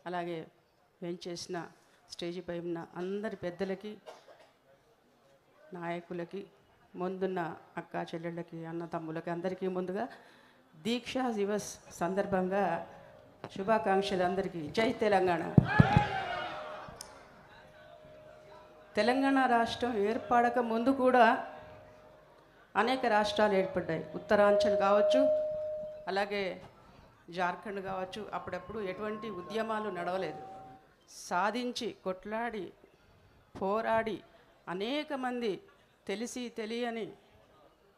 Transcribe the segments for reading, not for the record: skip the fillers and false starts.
అలాగే వెంచేసిన స్టేజిపై ఉన్న అందరి పెద్దలకి, నాయకులకి, ముందున్న అక్కా చెల్లెళ్ళకి, అన్న తమ్ములకి అందరికీ ముందుగా దీక్షా దివస్ సందర్భంగా శుభాకాంక్షలు అందరికీ. జై తెలంగాణ. తెలంగాణ రాష్ట్రం ఏర్పడక ముందు కూడా అనేక రాష్ట్రాలు ఏర్పడ్డాయి. ఉత్తరాంచల్ కావచ్చు, అలాగే జార్ఖండ్ కావచ్చు. అప్పుడప్పుడు ఎటువంటి ఉద్యమాలు నడవలేదు. సాధించి కొట్లాడి పోరాడి అనేక మంది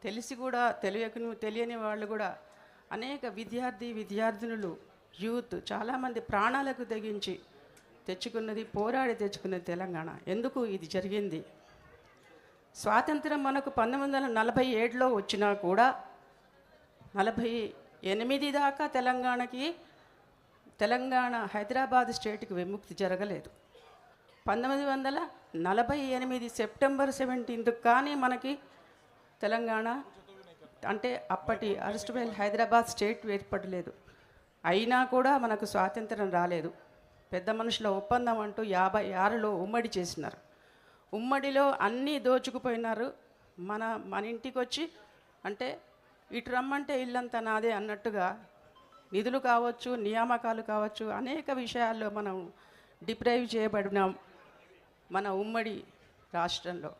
తెలిసి కూడా తెలియని వాళ్ళు కూడా అనేక విద్యార్థినులు, యూత్ చాలామంది ప్రాణాలకు తెగించి పోరాడి తెచ్చుకున్నది తెలంగాణ. ఎందుకు ఇది జరిగింది? స్వాతంత్రం మనకు 1947లో వచ్చినా కూడా 48 దాకా తెలంగాణ హైదరాబాద్ స్టేట్కి విముక్తి జరగలేదు. 1948 సెప్టెంబర్ 17 కానీ మనకి తెలంగాణ అంటే అప్పటి అరెస్ట్వేల్ హైదరాబాద్ స్టేట్ ఏర్పడలేదు. అయినా కూడా మనకు స్వాతంత్రం రాలేదు. పెద్ద మనుషుల ఒప్పందం అంటూ 56లో ఉమ్మడి చేసినారు. ఉమ్మడిలో అన్నీ దోచుకుపోయినారు. మన ఇంటికి వచ్చి అంటే ఇటు రమ్మంటే ఇల్లంతా నాదే అన్నట్టుగా నిధులు కావచ్చు, నియామకాలు కావచ్చు, అనేక విషయాల్లో మనం డిప్రైవ్ చేయబడినాం మన ఉమ్మడి రాష్ట్రంలో.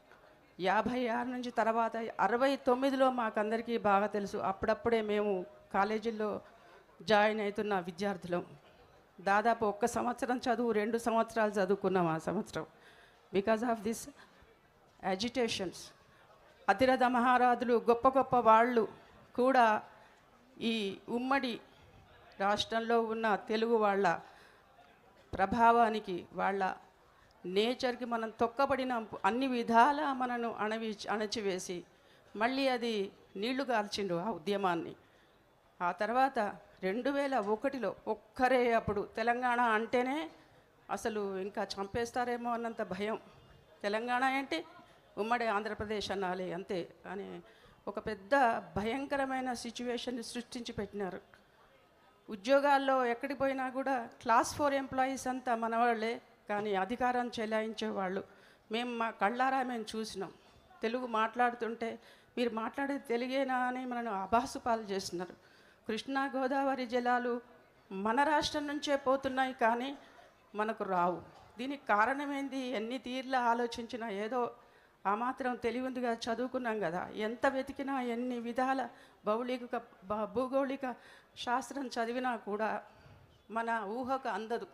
56 నుంచి తర్వాత 69లో మాకందరికీ బాగా తెలుసు. అప్పుడప్పుడే మేము కాలేజీల్లో జాయిన్ అవుతున్న విద్యార్థులం. దాదాపు 1 సంవత్సరం చదువు 2 సంవత్సరాలు చదువుకున్నాం ఆ సంవత్సరం. Because of this agitations. అతిరథ మహారాజులు, గొప్ప గొప్ప వాళ్ళు కూడా ఈ ఉమ్మడి రాష్ట్రంలో ఉన్న తెలుగు వాళ్ళ ప్రభావానికి, వాళ్ళ నేచర్కి మనం తొక్కబడిన అన్ని విధాల మనను అణచివేసి మళ్ళీ అది నీళ్లు కార్చిండు ఆ ఉద్యమాన్ని. ఆ తర్వాత 2001లో ఒక్కరే అప్పుడు తెలంగాణ అంటేనే అసలు ఇంకా చంపేస్తారేమో అన్నంత భయం. తెలంగాణ ఏంటి, ఉమ్మడి ఆంధ్రప్రదేశ్ అనాలి అంతే అని ఒక పెద్ద భయంకరమైన సిచ్యువేషన్ని సృష్టించి పెట్టినారు. ఉద్యోగాల్లో ఎక్కడికి పోయినా కూడా క్లాస్ 4 ఎంప్లాయీస్ అంతా మనవాళ్ళే, కానీ అధికారం చెలాయించేవాళ్ళు. మా కళ్ళారా మేము చూసినాం. తెలుగు మాట్లాడుతుంటే మీరు మాట్లాడేది తెలుగేనా అని మనను అభాసుపాలు చేస్తున్నారు. కృష్ణా గోదావరి జలాలు మన రాష్ట్రం నుంచే పోతున్నాయి కానీ మనకు రావు. దీనికి కారణం ఏంది? ఎన్ని తీర్లా ఆలోచించినా ఏదో ఆ మాత్రం తెలివిందిగా చదువుకున్నాం కదా. ఎంత వెతికినా ఎన్ని విధాల భూగోళిక శాస్త్రం చదివినా కూడా మన ఊహకు అందదు.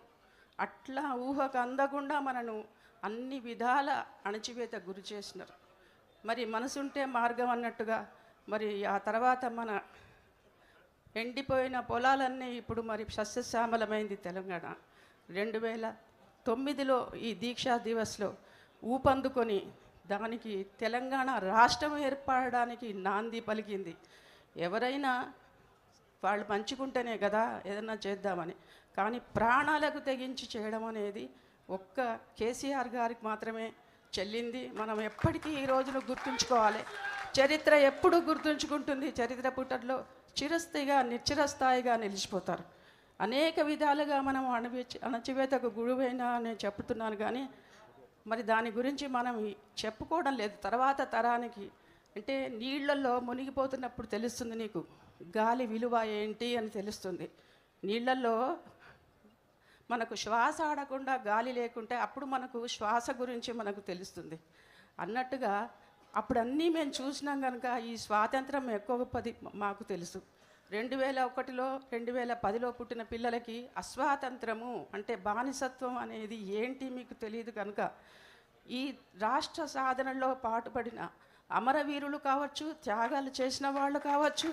అట్లా ఊహకు అందకుండా మనను అన్ని విధాల అణచివేత గురి చేసినారు. మరి మనసుంటే మార్గం అన్నట్టుగా మరి ఆ తర్వాత మన ఎండిపోయిన పొలాలన్నీ ఇప్పుడు మరి సస్యశ్యామలమైంది తెలంగాణ. 2009లో ఈ దీక్షా దివస్లో ఊపందుకొని దానికి తెలంగాణ రాష్ట్రం ఏర్పడడానికి నాంది పలికింది. ఎవరైనా వాళ్ళు పంచుకుంటేనే కదా ఏదన్నా చేద్దామని, కానీ ప్రాణాలకు తెగించి చేయడం అనేది ఒక్క కేసీఆర్ గారికి మాత్రమే చెల్లింది. మనం ఎప్పటికీ ఈ రోజును గుర్తుంచుకోవాలి. చరిత్ర ఎప్పుడు గుర్తుంచుకుంటుంది. చరిత్ర పుటల్లో చిరస్థాయిగా నిలిచిపోతారు. అనేక విధాలుగా మనం అణచివేతకు గురువైనా నేను చెప్తున్నాను, కానీ మరి దాని గురించి మనం చెప్పుకోవడం లేదు. తర్వాత తరానికి అంటే నీళ్లలో మునిగిపోతున్నప్పుడు తెలుస్తుంది నీకు గాలి విలువ ఏంటి అని తెలుస్తుంది. నీళ్లలో మనకు శ్వాస ఆడకుండా గాలి లేకుంటే అప్పుడు మనకు శ్వాస గురించి మనకు తెలుస్తుంది అన్నట్టుగా అప్పుడు అన్నీ మేము చూసినాం కనుక ఈ స్వాతంత్రం ఎక్కువ గొప్పది మాకు తెలుసు. 2001లో 2010లో పుట్టిన పిల్లలకి అస్వాతంత్రము అంటే బానిసత్వం అనేది ఏంటి మీకు తెలియదు కనుక ఈ రాష్ట్ర సాధనలో పాటుపడిన అమరవీరులు కావచ్చు, త్యాగాలు చేసిన వాళ్ళు కావచ్చు,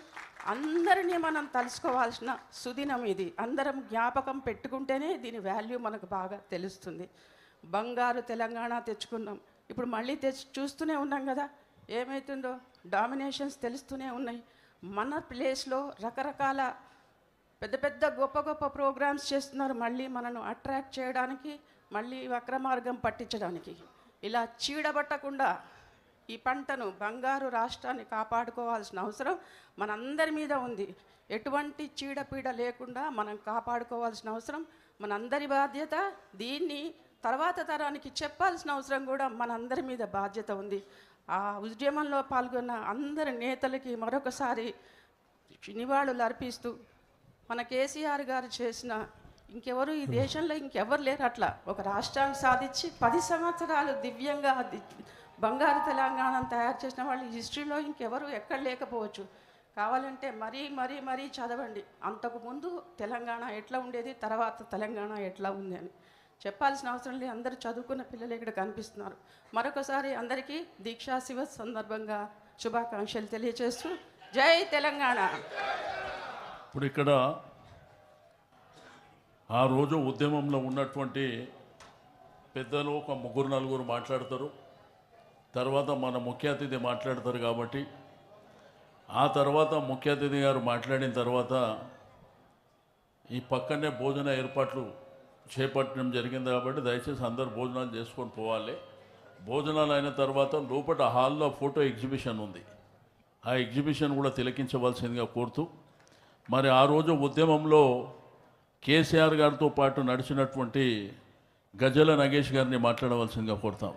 అందరినీ మనం తలుసుకోవాల్సిన సుదినం ఇది. అందరం జ్ఞాపకం పెట్టుకుంటేనే దీని వాల్యూ మనకు బాగా తెలుస్తుంది. బంగారు తెలంగాణ తెచ్చుకున్నాం, ఇప్పుడు మళ్ళీ చూస్తూనే ఉన్నాం కదా ఏమవుతుందో. డామినేషన్స్ తెలుస్తూనే ఉన్నాయి. మన ప్లేస్లో రకరకాల పెద్ద పెద్ద గొప్ప గొప్ప ప్రోగ్రామ్స్ చేస్తున్నారు మళ్ళీ మనను అట్రాక్ట్ చేయడానికి, మళ్ళీ వక్రమార్గం పట్టించడానికి. ఇలా చీడబట్టకుండా ఈ పంటను బంగారు రాష్ట్రాన్ని కాపాడుకోవాల్సిన అవసరం మనందరి మీద ఉంది. ఎటువంటి చీడపీడ లేకుండా మనం కాపాడుకోవాల్సిన అవసరం మనందరి బాధ్యత. దీన్ని తర్వాత తరానికి చెప్పాల్సిన అవసరం కూడా మనందరి మీద బాధ్యత ఉంది. ఆ ఉద్యమంలో పాల్గొన్న అందరి నేతలకి మరొకసారి నివాళులు అర్పిస్తూ, మన కేసీఆర్ గారు చేసిన ఇంకెవరు ఈ దేశంలో ఇంకెవరు లేరు అట్లా ఒక రాష్ట్రాన్ని సాధించి 10 సంవత్సరాలు దివ్యంగా బంగారు తెలంగాణను తయారు చేసిన వాళ్ళు హిస్టరీలో ఇంకెవరు ఎక్కడ లేకపోవచ్చు. కావాలంటే మరీ చదవండి. అంతకుముందు తెలంగాణ ఎట్లా ఉండేది, తర్వాత తెలంగాణ ఎట్లా ఉంది అని చెప్పాల్సిన అవసరం లేదు. అందరూ చదువుకున్న పిల్లలు ఇక్కడ కనిపిస్తున్నారు. మరొకసారి అందరికీ దీక్షా శివ సందర్భంగా శుభాకాంక్షలు తెలియజేస్తూ జై తెలంగాణ. ఇప్పుడు ఇక్కడ ఆ రోజు ఉద్యమంలో ఉన్నటువంటి పెద్దలు ఒక 3-4 మాట్లాడతారు, తర్వాత మన ముఖ్య అతిథి మాట్లాడతారు. కాబట్టి ఆ తర్వాత ముఖ్య అతిథి గారు మాట్లాడిన తర్వాత ఈ పక్కనే భోజన ఏర్పాట్లు చేపట్టడం జరిగింది. కాబట్టి దయచేసి అందరు భోజనాలు చేసుకొని పోవాలి. భోజనాలు అయిన తర్వాత లోపల హాల్లో ఫోటో ఎగ్జిబిషన్ ఉంది, ఆ ఎగ్జిబిషన్ కూడా తిలకించవలసిందిగా కోరుతూ, మరి ఆ రోజు ఉద్యమంలో కేసీఆర్ గారితో పాటు నడిచినటువంటి గజల నగేష్ గారిని మాట్లాడవలసిందిగా కోరుతాం.